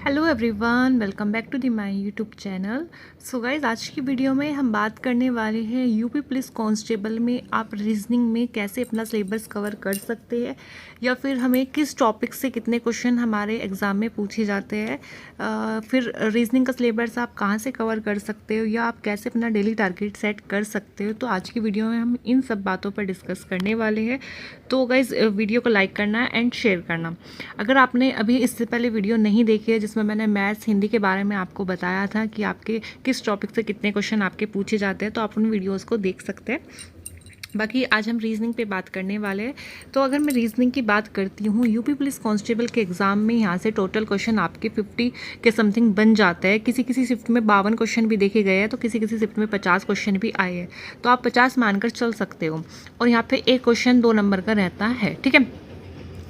Hello everyone, welcome back to the my YouTube channel. So guys, आज की video में हम बात करने वाले हैं यूपी पुलिस कांस्टेबल में आप रीजनिंग में कैसे अपना सिलेबस कवर कर सकते हैं, या फिर हमें किस टॉपिक से कितने क्वेश्चन हमारे एग्ज़ाम में पूछे जाते हैं। फिर रीजनिंग का सिलेबस आप कहां से कवर कर सकते हो, या आप कैसे अपना डेली टारगेट सेट कर सकते हो। तो आज की वीडियो में हम इन सब बातों पर डिस्कस करने वाले हैं। तो गाइज, वीडियो को लाइक करना एंड शेयर करना। अगर आपने अभी इससे पहले वीडियो नहीं देखी है जिसमें मैंने मैथ्स हिंदी के बारे में आपको बताया था कि आपके किस टॉपिक से कितने क्वेश्चन आपके पूछे जाते हैं, तो आप उन वीडियोस को देख सकते हैं। बाकी आज हम रीजनिंग पे बात करने वाले हैं। तो अगर मैं रीजनिंग की बात करती हूँ, यूपी पुलिस कांस्टेबल के एग्ज़ाम में यहाँ से टोटल क्वेश्चन आपके 50 के समथिंग बन जाता है। किसी किसी शिफ्ट में 52 क्वेश्चन भी देखे गए हैं, तो किसी किसी शिफ्ट में 50 क्वेश्चन भी आए हैं। तो आप 50 मानकर चल सकते हो। और यहाँ पे एक क्वेश्चन 2 नंबर का रहता है, ठीक है।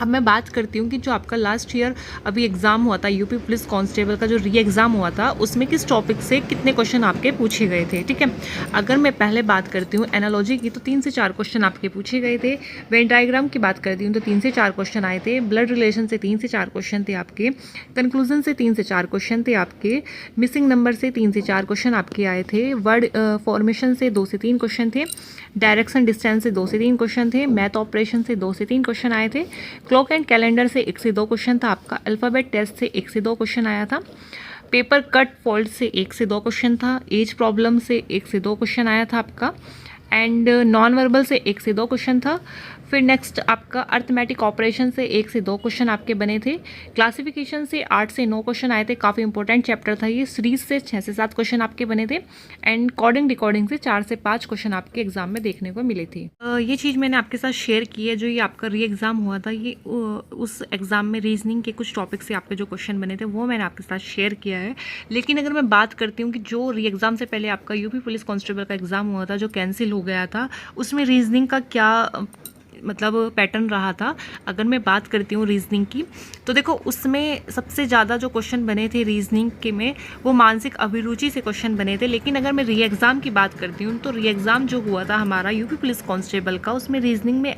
अब मैं बात करती हूँ कि जो आपका लास्ट ईयर अभी एग्ज़ाम हुआ था, यूपी पुलिस कांस्टेबल का जो री एग्ज़ाम हुआ था, उसमें किस टॉपिक से कितने क्वेश्चन आपके पूछे गए थे, ठीक है। अगर मैं पहले बात करती हूँ एनालॉजी की, तो 3 से 4 क्वेश्चन आपके पूछे गए थे। वेन डायग्राम की बात करती हूँ तो 3 से 4 क्वेश्चन आए थे। ब्लड रिलेशन से 3 से 4 क्वेश्चन थे आपके। कंक्लूजन से 3 से 4 क्वेश्चन थे आपके। मिसिंग नंबर से 3 से 4 क्वेश्चन आपके आए थे। वर्ड फॉर्मेशन से 2 से 3 क्वेश्चन थे। डायरेक्शन डिस्टेंस से 2 से 3 क्वेश्चन थे। मैथ ऑपरेशन से 2 से 3 क्वेश्चन आए थे। क्लॉक एंड कैलेंडर से 1 से 2 क्वेश्चन था आपका। अल्फ़ाबेट टेस्ट से 1 से 2 क्वेश्चन आया था। पेपर कट फॉल्ट से 1 से 2 क्वेश्चन था। एज प्रॉब्लम से 1 से 2 क्वेश्चन आया था आपका। एंड नॉन वर्बल से 1 से 2 क्वेश्चन था। फिर नेक्स्ट आपका अर्थमेटिक ऑपरेशन से 1 से 2 क्वेश्चन आपके बने थे। क्लासिफिकेशन से 8 से 9 क्वेश्चन आए थे, काफ़ी इंपॉर्टेंट चैप्टर था ये। सीरीज से 6 से 7 क्वेश्चन आपके बने थे। एंड कोडिंग डिकोडिंग से 4 से 5 क्वेश्चन आपके एग्जाम में देखने को मिले थे। ये चीज़ मैंने आपके साथ शेयर की है। जो ये आपका री एग्ज़ाम हुआ था, ये उस एग्ज़ाम में रीजनिंग के कुछ टॉपिक से आपके जो क्वेश्चन बने थे वो मैंने आपके साथ शेयर किया है। लेकिन अगर मैं बात करती हूँ कि जो री एग्ज़ाम से पहले आपका यूपी पुलिस कांस्टेबल का एग्ज़ाम हुआ था, जो कैंसिल हो गया था, उसमें रीजनिंग का क्या मतलब पैटर्न रहा था। अगर मैं बात करती हूँ रीजनिंग की, तो देखो उसमें सबसे ज़्यादा जो क्वेश्चन बने थे रीजनिंग के में, वो मानसिक अभिरुचि से क्वेश्चन बने थे। लेकिन अगर मैं री एग्ज़ाम की बात करती हूँ, तो री एग्ज़ाम जो हुआ था हमारा यूपी पुलिस कांस्टेबल का, उसमें रीजनिंग में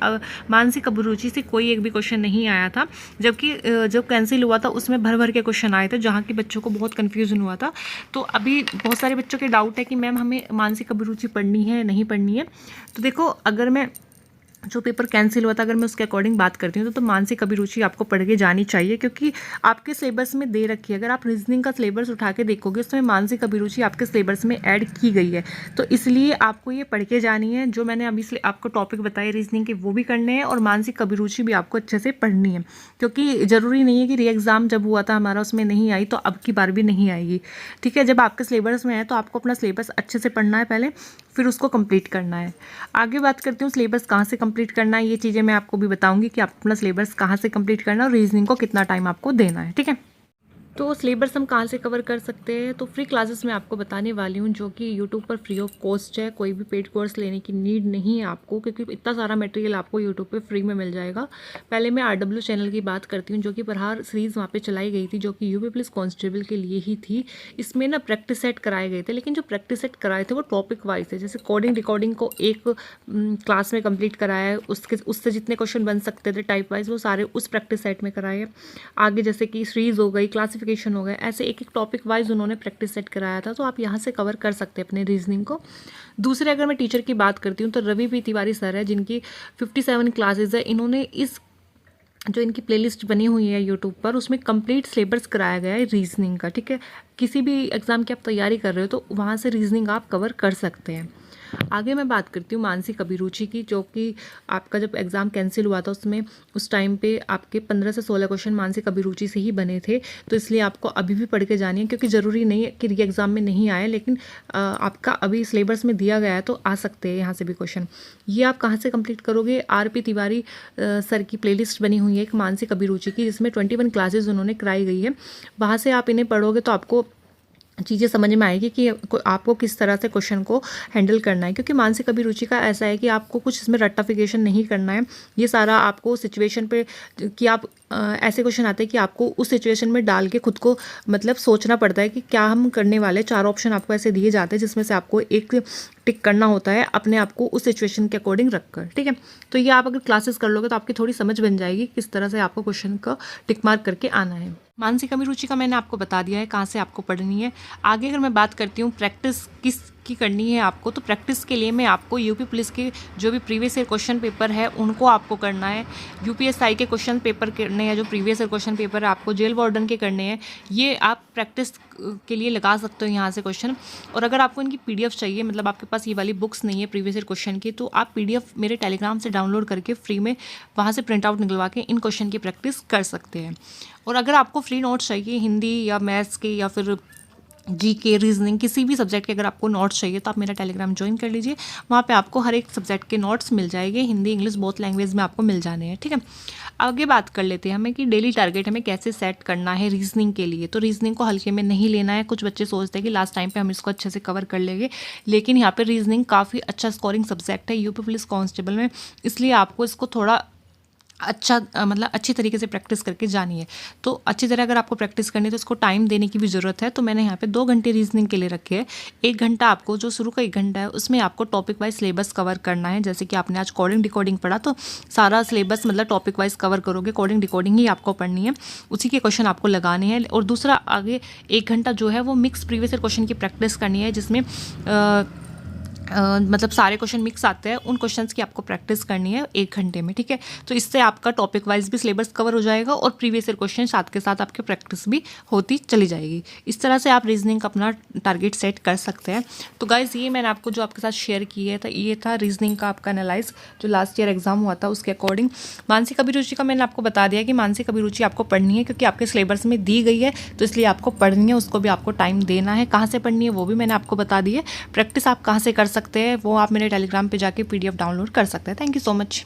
मानसिक अभिरुचि से कोई एक भी क्वेश्चन नहीं आया था। जबकि जब कैंसिल हुआ था उसमें भर भर के क्वेश्चन आए थे, जहाँ की बच्चों को बहुत कन्फ्यूजन हुआ था। तो अभी बहुत सारे बच्चों के डाउट है कि मैम हमें मानसिक अभिरुचि पढ़नी है नहीं पढ़नी है। तो देखो, अगर मैं जो पेपर कैंसिल हुआ था, अगर मैं उसके अकॉर्डिंग बात करती हूँ, तो मानसिक अभिरुचि आपको पढ़ के जानी चाहिए, क्योंकि आपके सिलेबस में दे रखी है। अगर आप रीजनिंग का सिलेबस उठा के देखोगे, उसमें मानसिक अभिरुचि आपके सिलेबस में ऐड की गई है। तो इसलिए आपको ये पढ़ के जानी है। जो मैंने अभी आपको टॉपिक बताए रीजनिंग के, वो भी करने हैं, और मानसिक अभिरुचि भी आपको अच्छे से पढ़नी है। क्योंकि ज़रूरी नहीं है कि री एग्ज़ाम जब हुआ था हमारा उसमें नहीं आई, तो अब की बार भी नहीं आएगी, ठीक है। जब आपके सिलेबस में है तो आपको अपना सिलेबस अच्छे से पढ़ना है पहले, फिर उसको कंप्लीट करना है। आगे बात करती हूँ सिलेबस कहाँ से कंप्लीट करना है। ये चीज़ें मैं आपको भी बताऊंगी कि आप अपना सिलेबस कहाँ से कंप्लीट करना है और रीजनिंग को कितना टाइम आपको देना है, ठीक है। तो सिलेबस हम कहाँ से कवर कर सकते हैं, तो फ्री क्लासेस मैं आपको बताने वाली हूँ, जो कि यूट्यूब पर फ्री ऑफ कॉस्ट है। कोई भी पेड कोर्स लेने की नीड नहीं है आपको, क्योंकि इतना सारा मटेरियल आपको यूट्यूब पे फ्री में मिल जाएगा। पहले मैं RW चैनल की बात करती हूँ, जो कि प्रहार सीरीज़ वहाँ पे चलाई गई थी, जो कि यूपी पुलिस कांस्टेबल के लिए ही थी। इसमें ना प्रैक्टिस सेट कराए गए थे, लेकिन जो प्रैक्टिस सेट कराए थे वो टॉपिक वाइज थे। जैसे कोडिंग रिकॉर्डिंग को एक क्लास में कंप्लीट कराया है, उससे जितने क्वेश्चन बन सकते थे टाइप वाइज, वो सारे उस प्रैक्टिस सेट में कराए। आगे जैसे कि सीरीज़ हो गई, क्लासिफिकेशन हो गए, ऐसे एक एक टॉपिक वाइज उन्होंने प्रैक्टिस सेट कराया था। तो आप यहाँ से कवर कर सकते हैं अपने रीजनिंग को। दूसरे, अगर मैं टीचर की बात करती हूँ, तो रवि पी तिवारी सर है, जिनकी 57 क्लासेज है। इन्होंने इस जो इनकी प्लेलिस्ट बनी हुई है यूट्यूब पर, उसमें कंप्लीट सिलेबस कराया गया है रीजनिंग का, ठीक है। किसी भी एग्ज़ाम की आप तैयारी कर रहे हो तो वहाँ से रीजनिंग आप कवर कर सकते हैं। आगे मैं बात करती हूँ मानसिक अभिरुचि की, जो कि आपका जब एग्ज़ाम कैंसिल हुआ था उसमें उस टाइम पे आपके 15 से 16 क्वेश्चन मानसिक अभिरुचि से ही बने थे। तो इसलिए आपको अभी भी पढ़ के जानी है, क्योंकि ज़रूरी नहीं है कि री एग्ज़ाम में नहीं आए, लेकिन आपका अभी सिलेबस में दिया गया है तो आ सकते हैं यहाँ से भी क्वेश्चन। ये आप कहाँ से कंप्लीट करोगे, RP तिवारी सर की प्लेलिस्ट बनी हुई है एक मानसिक अभिरुचि की, जिसमें 21 क्लासेज उन्होंने कराई गई है। वहाँ से आप इन्हें पढ़ोगे तो आपको चीज़ें समझ में आएगी कि आपको किस तरह से क्वेश्चन को हैंडल करना है। क्योंकि मानसिक अभिरुचि का ऐसा है कि आपको कुछ इसमें रट्टाफिकेशन नहीं करना है। ये सारा आपको सिचुएशन पे कि आप ऐसे क्वेश्चन आते हैं कि आपको उस सिचुएशन में डाल के खुद को मतलब सोचना पड़ता है कि क्या हम करने वाले। 4 ऑप्शन आपको ऐसे दिए जाते हैं, जिसमें से आपको एक टिक करना होता है अपने आप को उस सिचुएशन के अकॉर्डिंग रखकर, ठीक है। तो ये आप अगर क्लासेस कर लोगे तो आपकी थोड़ी समझ बन जाएगी किस तरह से आपको क्वेश्चन का टिक मार्क करके आना है। मानसिक अभिरुचि का मैंने आपको बता दिया है कहाँ से आपको पढ़नी है। आगे अगर मैं बात करती हूँ प्रैक्टिस किस की करनी है आपको, तो प्रैक्टिस के लिए मैं आपको यूपी पुलिस के जो भी प्रीवियस ईयर क्वेश्चन पेपर है उनको आपको करना है। यूपीएसआई के क्वेश्चन पेपर करने हैं, जो प्रीवियस ईयर क्वेश्चन पेपर है आपको जेल वार्डन के करने हैं। ये आप प्रैक्टिस के लिए लगा सकते हो यहाँ से क्वेश्चन। और अगर आपको इनकी पीडीएफ चाहिए, मतलब आपके पास ये वाली बुक्स नहीं है प्रीवियस ईयर क्वेश्चन की, तो आप पीडीएफ मेरे टेलीग्राम से डाउनलोड करके फ्री में वहाँ से प्रिंट आउट निकलवा के इन क्वेश्चन की प्रैक्टिस कर सकते हैं। और अगर आपको फ्री नोट्स चाहिए हिंदी या मैथ्स के या फिर जीके, रीजनिंग, किसी भी सब्जेक्ट के अगर आपको नोट्स चाहिए तो आप मेरा टेलीग्राम ज्वाइन कर लीजिए। वहाँ पे आपको हर एक सब्जेक्ट के नोट्स मिल जाएंगे, हिंदी इंग्लिश बोथ लैंग्वेज में आपको मिल जाने हैं, ठीक है। आगे बात कर लेते हैं हमें कि डेली टारगेट हमें कैसे सेट करना है रीजनिंग के लिए। तो रीजनिंग को हल्के में नहीं लेना है। कुछ बच्चे सोचते हैं कि लास्ट टाइम पे हम इसको अच्छे से कवर कर लेंगे, लेकिन यहाँ पे रीजनिंग काफ़ी अच्छा स्कोरिंग सब्जेक्ट है यूपी पुलिस कांस्टेबल में, इसलिए आपको इसको थोड़ा अच्छा मतलब अच्छी तरीके से प्रैक्टिस करके जानी है। तो अच्छी तरह अगर आपको प्रैक्टिस करनी है तो इसको टाइम देने की भी ज़रूरत है। तो मैंने यहाँ पे 2 घंटे रीजनिंग के लिए रखे हैं। 1 घंटा आपको जो शुरू का 1 घंटा है उसमें आपको टॉपिक वाइज सिलेबस कवर करना है। जैसे कि आपने आज कोडिंग डिकोडिंग पढ़ा, तो सारा सिलेबस मतलब टॉपिक वाइज कवर करोगे, कोडिंग डिकोडिंग ही आपको पढ़नी है, उसी के क्वेश्चन आपको लगाने हैं। और दूसरा आगे 1 घंटा जो है वो मिक्स प्रीवियस ईयर क्वेश्चन की प्रैक्टिस करनी है, जिसमें मतलब सारे क्वेश्चन मिक्स आते हैं, उन क्वेश्चंस की आपको प्रैक्टिस करनी है 1 घंटे में, ठीक है। तो इससे आपका टॉपिक वाइज भी सिलेबस कवर हो जाएगा और प्रीवियस ईयर क्वेश्चन साथ के साथ आपकी प्रैक्टिस भी होती चली जाएगी। इस तरह से आप रीजनिंग का अपना टारगेट सेट कर सकते हैं। तो गाइज ये मैंने आपको जो आपके साथ शेयर किया था, ये था रीजनिंग का आपका एनालाइज जो लास्ट ईयर एग्जाम हुआ था उसके अकॉर्डिंग। मानसिक अभिरुचि का मैंने आपको बता दिया कि मानसिक अभिरुचि आपको पढ़नी है क्योंकि आपके सिलेबस में दी गई है, तो इसलिए आपको पढ़नी है, उसको भी आपको टाइम देना है। कहाँ से पढ़नी है वो भी मैंने आपको बता दी है। प्रैक्टिस आप कहाँ से कर सकते हैं वो आप मेरे टेलीग्राम पे जाके पीडीएफ डाउनलोड कर सकते हैं। Thank you so much.